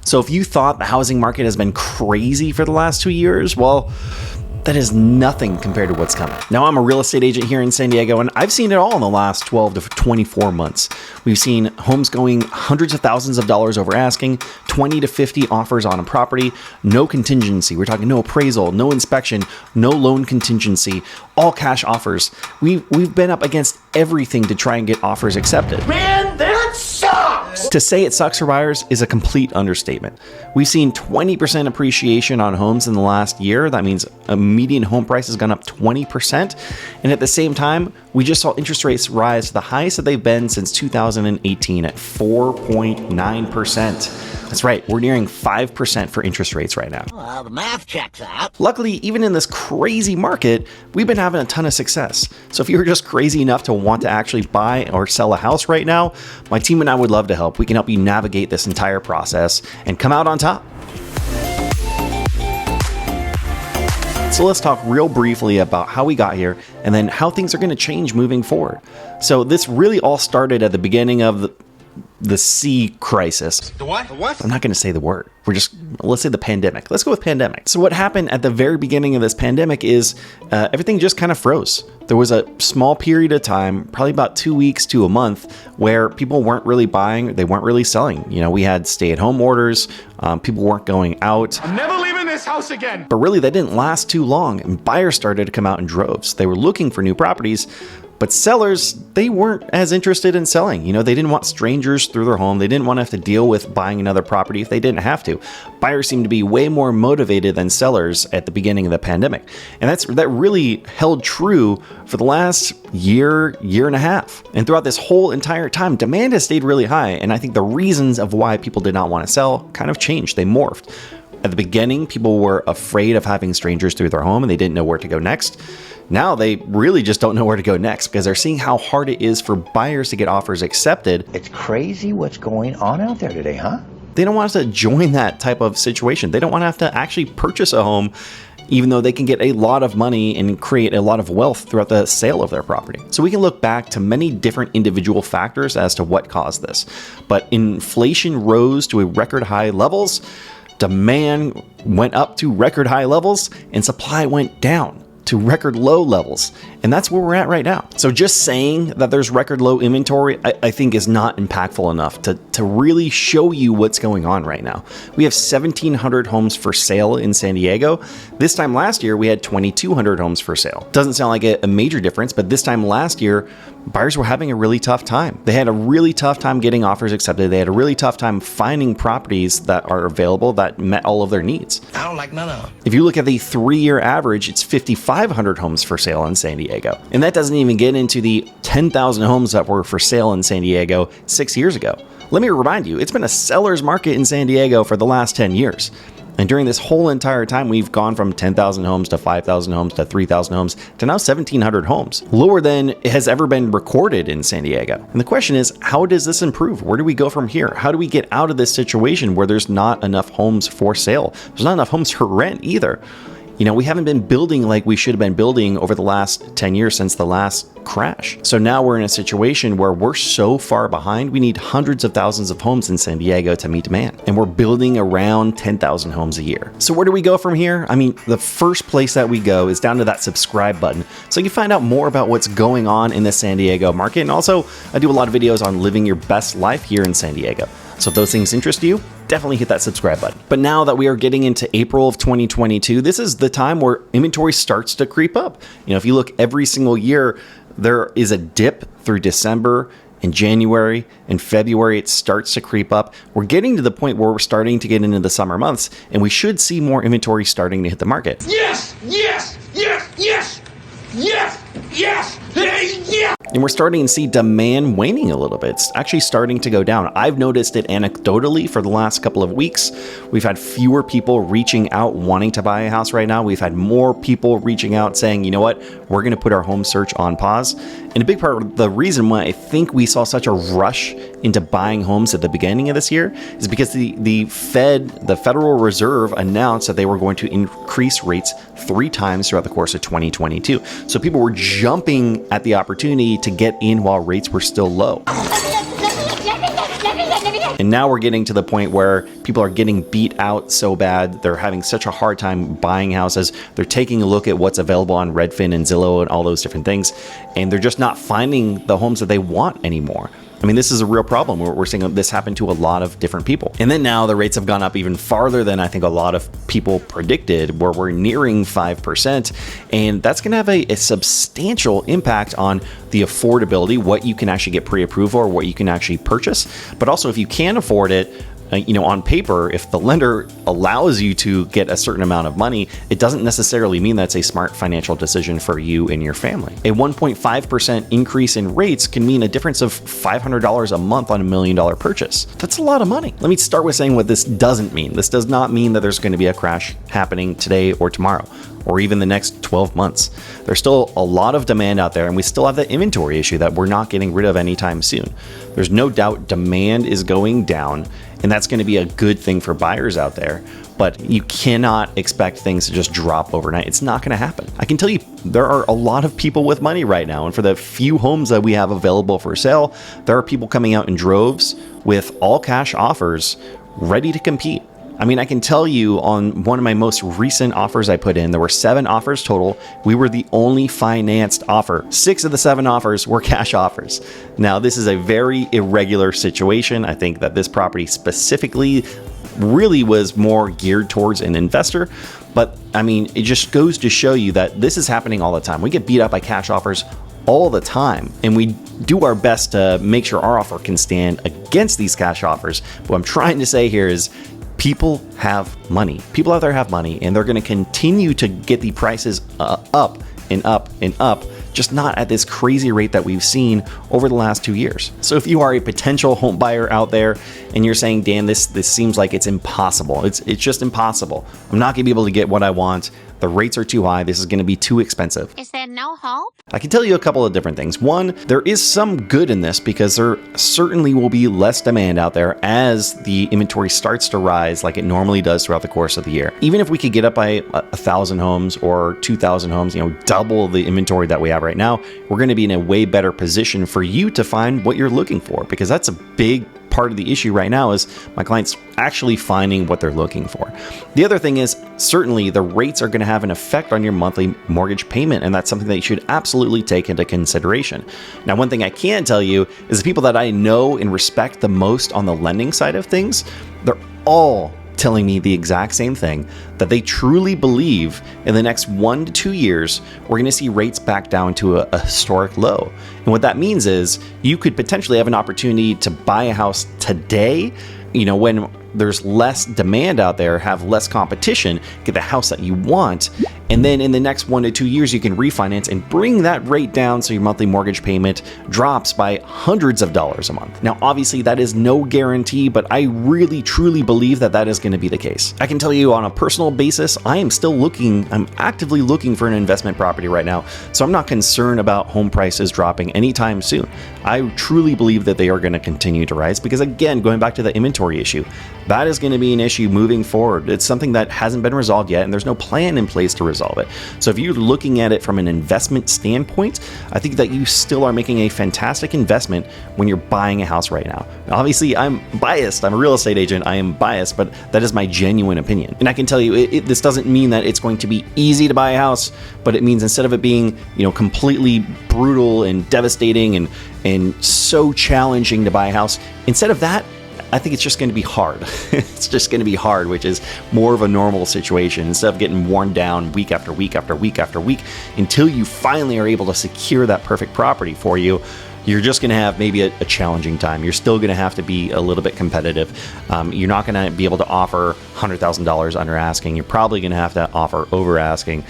So if you thought the housing market has been crazy for the last 2 years, well, that is nothing compared to what's coming. Now, I'm a real estate agent here in San Diego, and I've seen it all in the last 12 to 24 months. We've seen homes going hundreds of thousands of dollars over asking, 20 to 50 offers on a property, no contingency. We're talking no appraisal, no inspection, no loan contingency, all cash offers. We've been up against everything to try and get offers accepted. Man, that sucks! To say it sucks for buyers is a complete understatement. We've seen 20% appreciation on homes in the last year. That means a median home price has gone up 20%. And at the same time, we just saw interest rates rise to the highest that they've been since 2018 at 4.9%. That's right, we're nearing 5% for interest rates right now. Well, the math checks out. Luckily, even in this crazy market, we've been having a ton of success. So if you're just crazy enough to want to actually buy or sell a house right now, my team and I would love to help. We can help you navigate this entire process and come out on top. So let's talk real briefly about how we got here and then how things are going to change moving forward. So this really all started at the beginning of the C crisis. The what? The what? I'm not going to say the word. Let's say the pandemic. Let's go with pandemic. So what happened at the very beginning of this pandemic is everything just kind of froze. There was a small period of time, probably about 2 weeks to a month, where people weren't really buying. They weren't really selling. You know, we had stay-at-home orders. People weren't going out. I'm never leaving this house again. But really, that didn't last too long, and buyers started to come out in droves. They were looking for new properties, but sellers, they weren't as interested in selling. You know, they didn't want strangers through their home. They didn't want to have to deal with buying another property if they didn't have to. Buyers seemed to be way more motivated than sellers at the beginning of the pandemic. And that really held true for the last year and a half. And throughout this whole entire time, demand has stayed really high. And I think the reasons of why people did not want to sell kind of changed. They morphed. At the beginning, people were afraid of having strangers through their home and they didn't know where to go next. Now they really just don't know where to go next because they're seeing how hard it is for buyers to get offers accepted. It's crazy what's going on out there today, huh? They don't want us to join that type of situation. They don't want to have to actually purchase a home, even though they can get a lot of money and create a lot of wealth throughout the sale of their property. So we can look back to many different individual factors as to what caused this. But inflation rose to a record high levels, demand went up to record high levels, and supply went down to record low levels. And that's where we're at right now. So just saying that there's record low inventory, I think is not impactful enough to really show you what's going on right now. We have 1,700 homes for sale in San Diego. This time last year, we had 2,200 homes for sale. Doesn't sound like a major difference, but this time last year, buyers were having a really tough time. They had a really tough time getting offers accepted. They had a really tough time finding properties that are available that met all of their needs. I don't like none of them. If you look at the 3-year average, it's 5,500 homes for sale in San Diego. And that doesn't even get into the 10,000 homes that were for sale in San Diego 6 years ago. Let me remind you, it's been a seller's market in San Diego for the last 10 years. And during this whole entire time, we've gone from 10,000 homes to 5,000 homes to 3,000 homes to now 1,700 homes, lower than has ever been recorded in San Diego. And the question is, how does this improve? Where do we go from here? How do we get out of this situation where there's not enough homes for sale? There's not enough homes for rent either. You know, we haven't been building like we should have been building over the last 10 years since the last crash. So now we're in a situation where we're so far behind, we need hundreds of thousands of homes in San Diego to meet demand. And we're building around 10,000 homes a year. So where do we go from here? I mean, the first place that we go is down to that subscribe button. So you can find out more about what's going on in the San Diego market. And also, I do a lot of videos on living your best life here in San Diego. So if those things interest you, definitely hit that subscribe button. But now that we are getting into April of 2022, this is the time where inventory starts to creep up. You know, if you look every single year, there is a dip through December. In January and February, it starts to creep up. We're getting to the point where we're starting to get into the summer months, and we should see more inventory starting to hit the market. Yes! Yes! Yes! Yes! Yes! Yes! Yeah! And we're starting to see demand waning a little bit. It's actually starting to go down. I've noticed it anecdotally for the last couple of weeks. We've had fewer people reaching out wanting to buy a house right now. We've had more people reaching out saying, you know what, we're going to put our home search on pause. And a big part of the reason why I think we saw such a rush into buying homes at the beginning of this year is because the Federal Reserve announced that they were going to increase rates 3 times throughout the course of 2022. So people were jumping at the opportunity to get in while rates were still low. And now we're getting to the point where people are getting beat out so bad. They're having such a hard time buying houses. They're taking a look at what's available on Redfin and Zillow and all those different things, and they're just not finding the homes that they want anymore. I mean, this is a real problem. We're seeing this happen to a lot of different people. And then now the rates have gone up even farther than I think a lot of people predicted, where we're nearing 5%. And that's going to have a substantial impact on the affordability, what you can actually get pre-approved or what you can actually purchase. But also, if you can afford it, on paper, if the lender allows you to get a certain amount of money, it doesn't necessarily mean that's a smart financial decision for you and your family. A 1.5% increase in rates can mean a difference of $500 a month on $1 million purchase. That's a lot of money. Let me start with saying what this doesn't mean. This does not mean that there's going to be a crash happening today or tomorrow, or even the next 12 months. There's still a lot of demand out there, and we still have that inventory issue that we're not getting rid of anytime soon. There's no doubt demand is going down, and that's going to be a good thing for buyers out there, but you cannot expect things to just drop overnight. It's not going to happen. I can tell you there are a lot of people with money right now, and for the few homes that we have available for sale, there are people coming out in droves with all cash offers ready to compete. I mean, I can tell you on one of my most recent offers I put in, there were 7 offers total. We were the only financed offer. 6 of the 7 offers were cash offers. Now, this is a very irregular situation. I think that this property specifically really was more geared towards an investor. But I mean, it just goes to show you that this is happening all the time. We get beat up by cash offers all the time, and we do our best to make sure our offer can stand against these cash offers. What I'm trying to say here is, people have money. People out there have money, and they're going to continue to get the prices up and up and up, just not at this crazy rate that we've seen over the last 2 years. So if you are a potential home buyer out there and you're saying, Dan, this seems like it's impossible. It's just impossible. I'm not going to be able to get what I want. The rates are too high. This is going to be too expensive. Is there no hope? I can tell you a couple of different things. One, there is some good in this because there certainly will be less demand out there as the inventory starts to rise like it normally does throughout the course of the year. Even if we could get up by 1,000 homes or 2,000 homes, double the inventory that we have right now, we're going to be in a way better position for you to find what you're looking for, because that's a big part of the issue right now is my clients actually finding what they're looking for. The other thing is, certainly the rates are going to have an effect on your monthly mortgage payment, and that's something that you should absolutely take into consideration. Now, one thing I can tell you is the people that I know and respect the most on the lending side of things, they're all telling me the exact same thing, that they truly believe in the next 1 to 2 years, we're going to see rates back down to a historic low. And what that means is you could potentially have an opportunity to buy a house today, when there's less demand out there, have less competition, get the house that you want. And then in the next 1 to 2 years, you can refinance and bring that rate down so your monthly mortgage payment drops by hundreds of dollars a month. Now, obviously, that is no guarantee, but I really, truly believe that that is going to be the case. I can tell you on a personal basis, I'm actively looking for an investment property right now. So I'm not concerned about home prices dropping anytime soon. I truly believe that they are going to continue to rise because, again, going back to the inventory issue, that is going to be an issue moving forward. It's something that hasn't been resolved yet, and there's no plan in place to resolve it. So if you're looking at it from an investment standpoint, I think that you still are making a fantastic investment when you're buying a house right now. Obviously, I'm biased. I'm a real estate agent. I am biased, but that is my genuine opinion. And I can tell you, this doesn't mean that it's going to be easy to buy a house, but it means instead of it being, completely brutal and devastating and so challenging to buy a house, instead of that, I think it's just going to be hard. It's just going to be hard, which is more of a normal situation. Instead of getting worn down week after week after week after week until you finally are able to secure that perfect property for you, you're just going to have maybe a challenging time. You're still going to have to be a little bit competitive. You're not going to be able to offer $100,000 under asking. You're probably going to have to offer over asking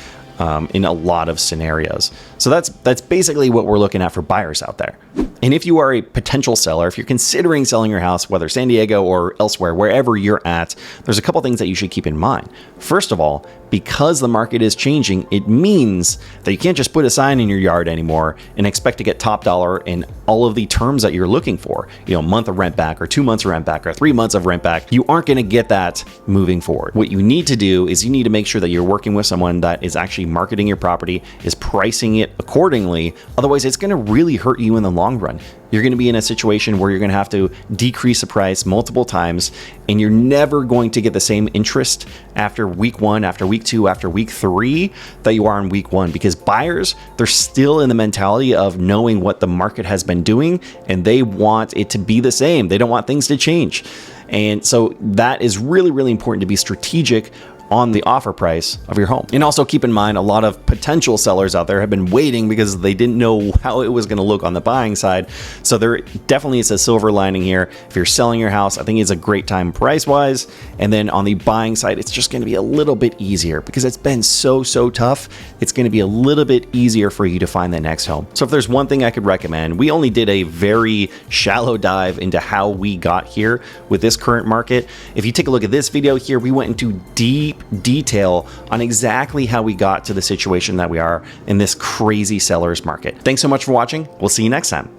in a lot of scenarios. So that's basically what we're looking at for buyers out there. And if you are a potential seller, if you're considering selling your house, whether San Diego or elsewhere, wherever you're at, there's a couple things that you should keep in mind. First of all, because the market is changing, it means that you can't just put a sign in your yard anymore and expect to get top dollar in all of the terms that you're looking for. Month of rent back or 2 months of rent back or 3 months of rent back. You aren't going to get that moving forward. What you need to do is you need to make sure that you're working with someone that is actually marketing your property, is pricing it accordingly. Otherwise, it's going to really hurt you in the long run. run. You're going to be in a situation where you're going to have to decrease the price multiple times, and you're never going to get the same interest after week 1, after week 2, after week 3 that you are in week 1, because buyers, they're still in the mentality of knowing what the market has been doing, and they want it to be the same. They don't want things to change. And so that is really, really important to be strategic on the offer price of your home. And also keep in mind, a lot of potential sellers out there have been waiting because they didn't know how it was going to look on the buying side. So there definitely is a silver lining here. If you're selling your house, I think it's a great time price-wise. And then on the buying side, it's just going to be a little bit easier because it's been so tough. It's going to be a little bit easier for you to find the next home. So if there's one thing I could recommend, we only did a very shallow dive into how we got here with this current market. If you take a look at this video here, we went into deep detail on exactly how we got to the situation that we are in this crazy seller's market. Thanks so much for watching. We'll see you next time.